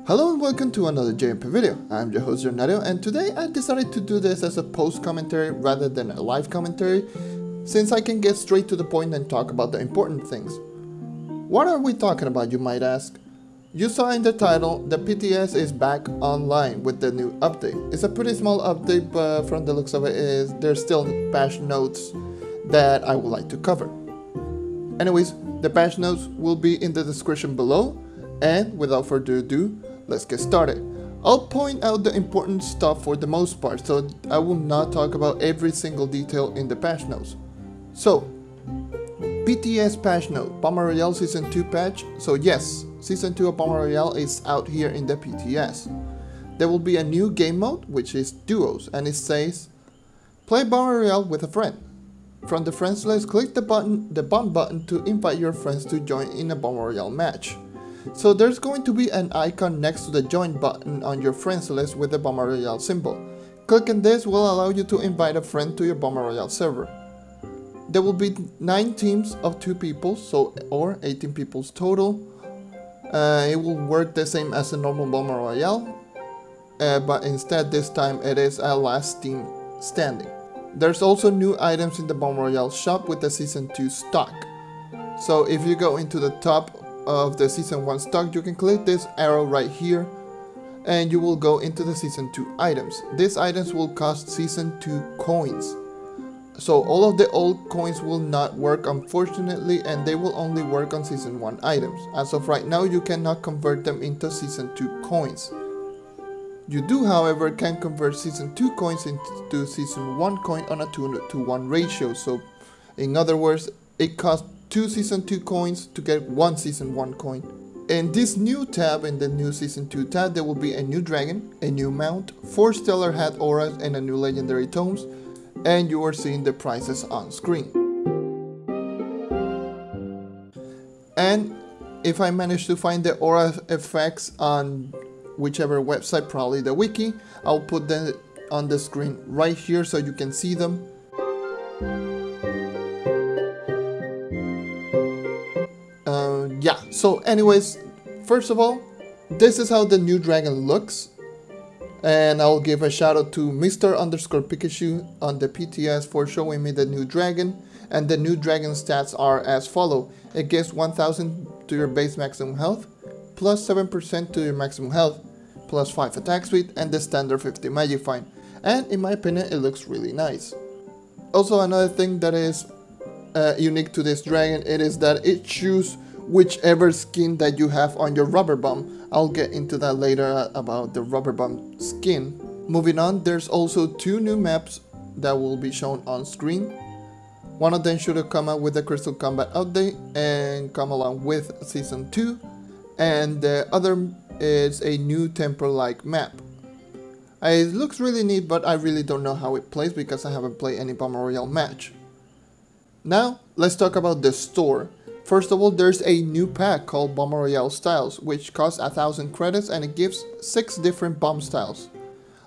Hello and welcome to another JNMG video. I'm your host JonNario, and today I decided to do this as a post commentary rather than a live commentary, since I can get straight to the point and talk about the important things. What are we talking about, you might ask? You saw in the title, the PTS is back online with the new update. It's a pretty small update, but from the looks of it, there's still patch notes that I would like to cover. Anyways, the patch notes will be in the description below, and without further ado, let's get started. I'll point out the important stuff for the most part, so I will not talk about every single detail in the patch notes. So, PTS patch note, Bomber Royale Season 2 patch. So yes, Season 2 of Bomber Royale is out here in the PTS. There will be a new game mode, which is Duos, and it says, play Bomber Royale with a friend. From the friends list, click the bomb button to invite your friends to join in a Bomber Royale match. So there's going to be an icon next to the join button on your friends list with the Bomber Royale symbol. Clicking this will allow you to invite a friend to your Bomber Royale server. There will be 9 teams of 2 people, or 18 peoples total. It will work the same as a normal Bomber Royale, but instead this time it is a last team standing. There's also new items in the Bomber Royale shop with the Season 2 stock. So if you go into the top of the Season 1 stock, you can click this arrow right here and you will go into the Season 2 items. These items will cost Season 2 coins. So all of the old coins will not work, unfortunately, and they will only work on Season 1 items. As of right now, you cannot convert them into Season 2 coins. You do, however, can convert Season 2 coins into Season 1 coin on a 2:1 ratio. So in other words, it costs 2 Season 2 coins to get 1 Season 1 coin. In this new tab, in the new Season 2 tab, there will be a new dragon, a new mount, 4 stellar hat auras, and a new legendary tomes, and you are seeing the prices on screen. And if I manage to find the aura effects on whichever website, probably the wiki, I'll put them on the screen right here so you can see them. Yeah, so anyways, first of all, this is how the new dragon looks. And I'll give a shout out to Mr_Pikachu on the PTS for showing me the new dragon. And the new dragon stats are as follow. It gives 1000 to your base maximum health, plus 7% to your maximum health, plus 5 attack speed, and the standard 50 magic find. And in my opinion, it looks really nice. Also, another thing that is unique to this dragon, it is that it chooses whichever skin that you have on your rubber bomb. I'll get into that later about the rubber bomb skin. Moving on, there's also 2 new maps that will be shown on screen. One of them should have come out with the Crystal Combat update and come along with Season 2, and the other is a new temple-like map. It looks really neat, but I really don't know how it plays because I haven't played any Bomber Royale match. Now, let's talk about the store. First of all, there's a new pack called Bomber Royale Styles, which costs 1000 credits and it gives 6 different bomb styles.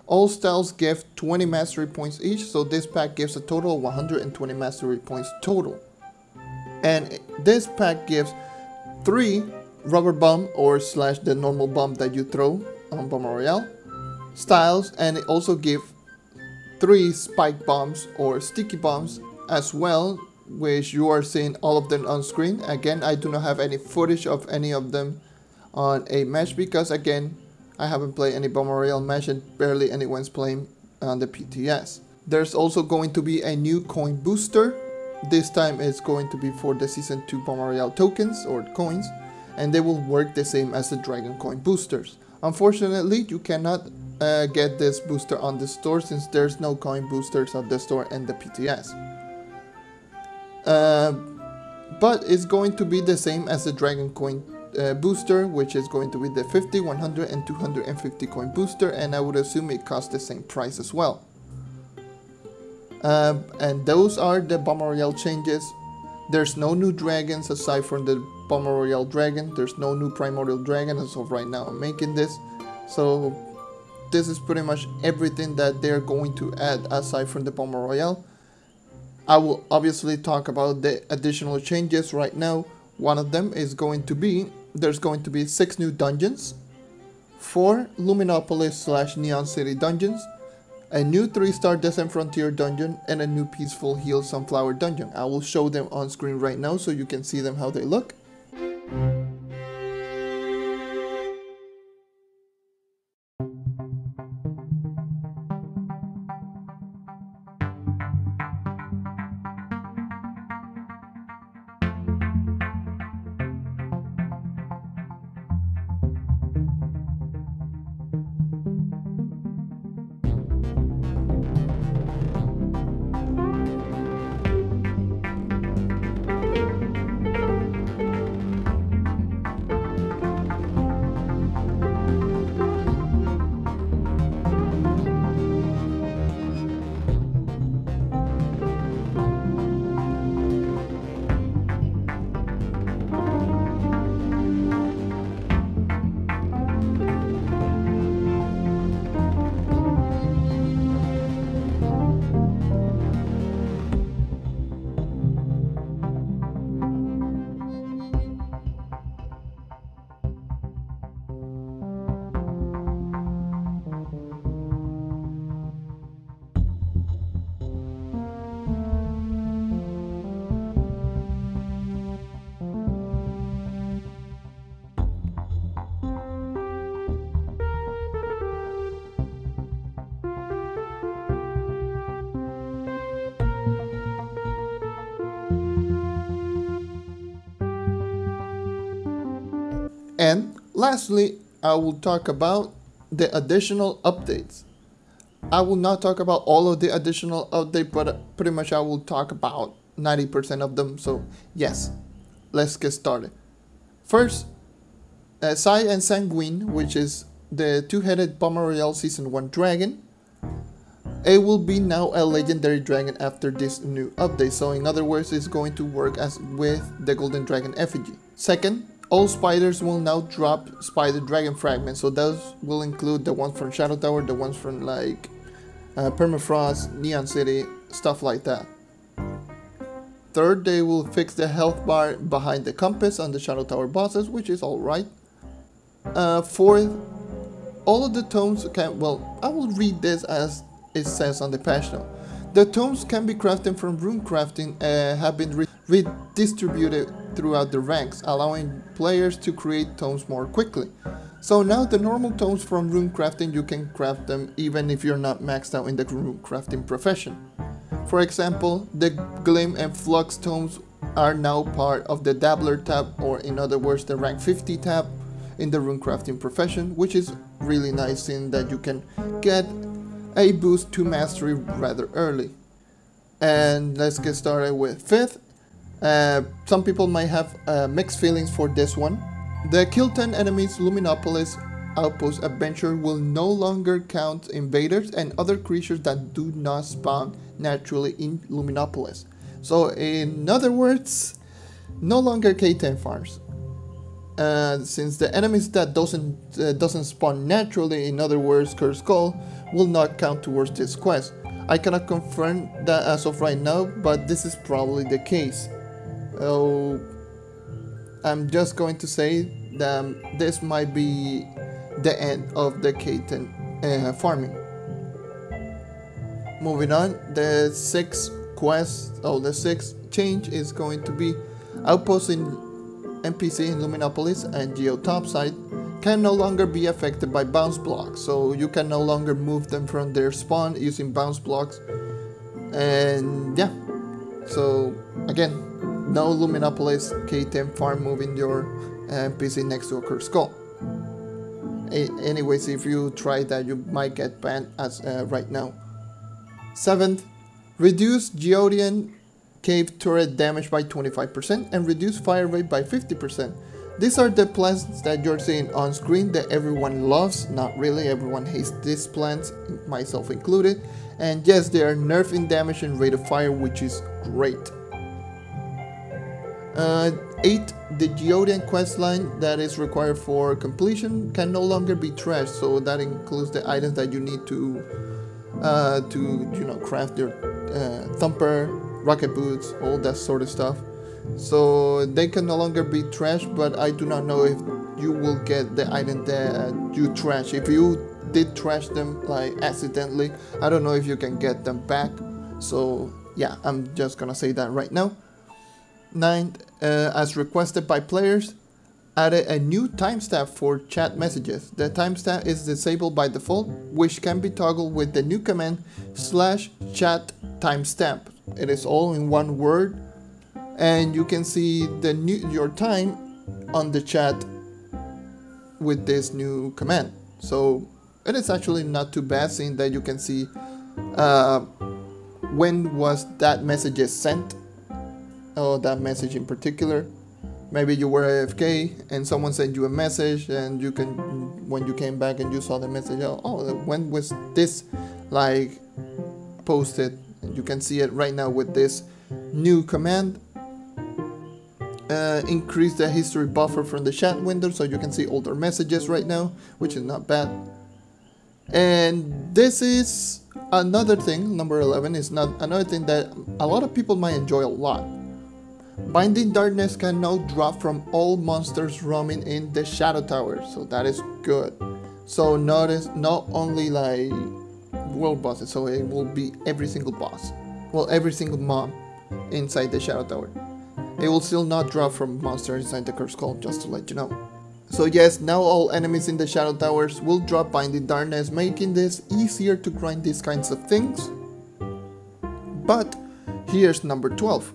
All styles give 20 mastery points each, so this pack gives a total of 120 mastery points total. And this pack gives 3 rubber bomb or slash the normal bomb that you throw on Bomber Royale styles, and it also gives 3 spike bombs or sticky bombs as well, which you are seeing all of them on screen. Again, I do not have any footage of any of them on a match because again, I haven't played any Bomber Royale match and barely anyone's playing on the PTS. There's also going to be a new coin booster. This time it's going to be for the Season 2 Bomber Royale tokens or coins, and they will work the same as the Dragon Coin boosters. Unfortunately, you cannot get this booster on the store since there's no coin boosters on the store and the PTS. But it's going to be the same as the Dragon Coin booster, which is going to be the 50, 100 and 250 coin booster, and I would assume it costs the same price as well. And those are the Bomber Royale changes. There's no new dragons aside from the Bomber Royale dragon. There's no new primordial dragon as of right now. I'm making this, so this is pretty much everything that they're going to add aside from the Bomber Royale. I will obviously talk about the additional changes right now. One of them is going to be, there's going to be 6 new dungeons, 4 Luminopolis/Neon City dungeons, a new 3-star Descent Frontier dungeon, and a new Peaceful Hill Sunflower dungeon. I will show them on screen right now so you can see them how they look. And lastly, I will talk about the additional updates. I will not talk about all of the additional updates, but pretty much I will talk about 90% of them. So yes, let's get started. First, Sai and Sanguine, which is the two-headed Bomber Royale Season 1 dragon. It will be now a legendary dragon after this new update. So in other words, it's going to work as with the Golden Dragon effigy. Second, all spiders will now drop spider dragon fragments. So those will include the ones from Shadow Tower, the ones from like Permafrost, Neon City, stuff like that. Third, they will fix the health bar behind the compass on the Shadow Tower bosses, which is alright. Fourth, all of the tomes can, well, I will read this as it says on the patch note. The tomes can be crafted from rune crafting and have been redistributed throughout the ranks, allowing players to create tomes more quickly. So now the normal tomes from rune crafting, you can craft them even if you're not maxed out in the rune crafting profession. For example, the Glim and Flux tomes are now part of the Dabbler tab, or in other words the rank 50 tab in the rune crafting profession, which is really nice in that you can get a boost to mastery rather early. And let's get started with fifth. Some people might have mixed feelings for this one. The Kill 10 Enemies Luminopolis Outpost adventure will no longer count invaders and other creatures that do not spawn naturally in Luminopolis. So in other words, no longer K10 farms. Since the enemies that doesn't spawn naturally, in other words Cursed Skull, will not count towards this quest. I cannot confirm that as of right now, but this is probably the case. I'm just going to say that this might be the end of the K10 farming. Moving on, the sixth quest, the sixth change is going to be outposts in NPC in Luminopolis and Geo Topside can no longer be affected by bounce blocks, so you can no longer move them from their spawn using bounce blocks. And yeah, so again, no Luminopolis K10 farm moving your NPC next to a Cursed Skull. Anyways, if you try that, you might get banned as right now. Seventh, reduce Geodian Cave turret damage by 25% and reduce fire rate by 50%. These are the plants that you're seeing on screen that everyone loves. Not really, everyone hates these plants, myself included. And yes, they are nerfing damage and rate of fire, which is great. 8. The Geodian questline that is required for completion can no longer be trashed, so that includes the items that you need to craft your thumper, rocket boots, all that sort of stuff. So they can no longer be trashed, but I do not know if you will get the item that you trash. If you did trash them like accidentally, I don't know if you can get them back. So yeah, I'm just gonna say that right now. 9, as requested by players, added a new timestamp for chat messages. The timestamp is disabled by default, which can be toggled with the new command /chat timestamp. It is all in one word, and you can see your time on the chat with this new command. So it is actually not too bad, seeing that you can see when was that message sent, or that message in particular. Maybe you were AFK and someone sent you a message, and you can, when you came back and you saw the message, oh, when was this like posted? And you can see it right now with this new command. Increase the history buffer from the chat window, so you can see older messages right now, which is not bad. And this is another thing, number 11 is not another thing that a lot of people might enjoy a lot. Binding Darkness can now drop from all monsters roaming in the Shadow Tower, so that is good. So notice, not only like world bosses, so it will be every single boss, well, every single mob inside the Shadow Tower. It will still not drop from monsters inside the Cursed Call, just to let you know. So yes, now all enemies in the Shadow Towers will drop Binding Darkness, making this easier to grind these kinds of things. But here's number 12.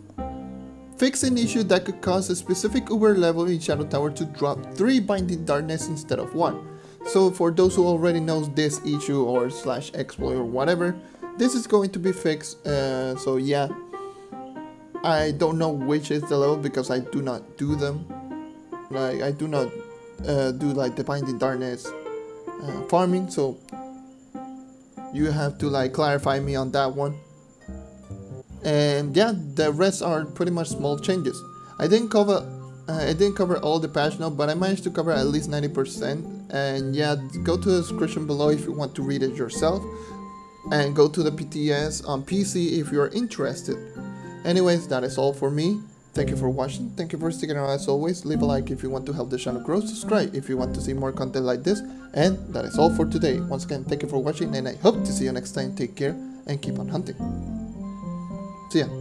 Fix an issue that could cause a specific Uber level in Shadow Tower to drop 3 Binding Darkness instead of 1. So for those who already knows this issue or /exploit or whatever, this is going to be fixed. So yeah, I don't know which is the level because I do not do them. Like I do not do like the Binding Darkness farming, so you have to like clarify me on that one. And yeah, the rest are pretty much small changes. I didn't cover all the patch notes, but I managed to cover at least 90%. And yeah, go to the description below if you want to read it yourself, and go to the PTS on PC if you're interested. Anyways, that is all for me. Thank you for watching, thank you for sticking around as always. Leave a like if you want to help the channel grow, subscribe if you want to see more content like this, and that is all for today. Once again, thank you for watching, and I hope to see you next time. Take care and keep on hunting. See ya.